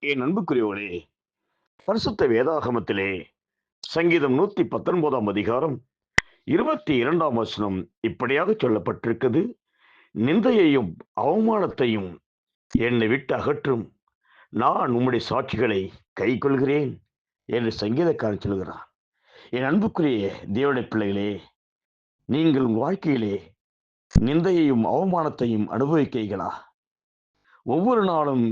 என் அன்புக்குரியவர்களே, பரிசுத்த வேதாகமத்திலே சங்கீதம் 119 அதிகாரம் 22 வசனம் இப்படியாக சொல்லப்பட்டிருக்கிறது. நிந்தையையும் அவமானத்தையும் என்னை விட்டு அகற்றும், நான் உம்முடைய சாட்சிகளை கைக்கொள்கிறேன் என்று சங்கீதக்காரன் சொல்கிறான். என் அன்புக்குரிய தேவனுடைய பிள்ளைகளே, நீங்கள் உங்கள் வாழ்க்கையிலே நிந்தையையும் அவமானத்தையும் அனுபவிக்கிறீர்களா? ஒவ்வொரு நாளும்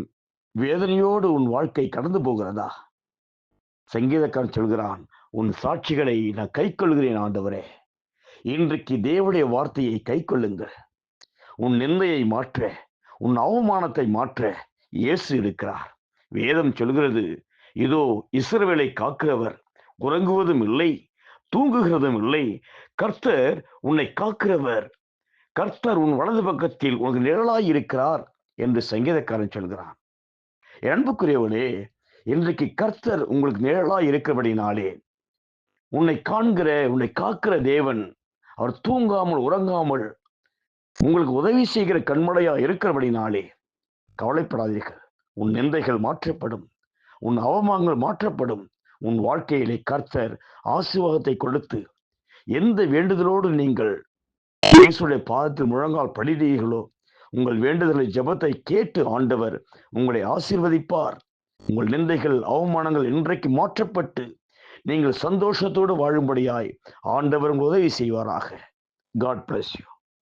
வேதனையோடு உன் வாழ்க்கை கடந்து போகிறதா? சங்கீதக்காரன் சொல்கிறான், உன் சாட்சிகளை நான் கைக்கொள்கிறேன் ஆண்டவரே. இன்றைக்கு தேவனுடைய வார்த்தையை கைக்கொள்ளுங்கள். உன் நிந்தையை மாற்ற, உன் அவமானத்தை மாற்ற இயேசு இருக்கிறார். வேதம் சொல்கிறது, இதோ இஸ்ரவேலை காக்கிறவர் உறங்குவதும் இல்லை, தூங்குகிறதும் இல்லை. கர்த்தர் உன்னை காக்கிறவர். கர்த்தர் உன் வலது பக்கத்தில் உனக்கு நிழலாய் இருக்கிறார் என்று சங்கீதக்காரன் சொல்கிறான். என் அன்புக்குரியவனே, இன்றைக்கு கர்த்தர் உங்களுக்கு நிழலாய் இருக்கிறபடினாலே, உன்னை காண்கிற, உன்னை காக்கிற தேவன், அவர் தூங்காமல் உறங்காமல் உங்களுக்கு உதவி செய்கிற கண்மலையா இருக்கிறபடினாலே கவலைப்படாதீர்கள். உன் நிந்தைகள் மாற்றப்படும், உன் அவமானங்கள் மாற்றப்படும். உன் வாழ்க்கையிலே கர்த்தர் ஆசீர்வாதத்தை கொடுத்து, எந்த வேண்டுதலோடு நீங்கள் இயேசுடைய பாதத்தில் முழங்கால் படிடுகிறீர்களோ, உங்கள் வேண்டுதலை ஜெபத்தை கேட்டு ஆண்டவர் உங்களை ஆசீர்வதிப்பார். உங்கள் நிந்தைகள் அவமானங்கள் இன்றைக்கு மாற்றப்பட்டு நீங்கள் சந்தோஷத்தோடு வாழும்படியாய் ஆண்டவர் உதவி செய்வாராக. God bless you.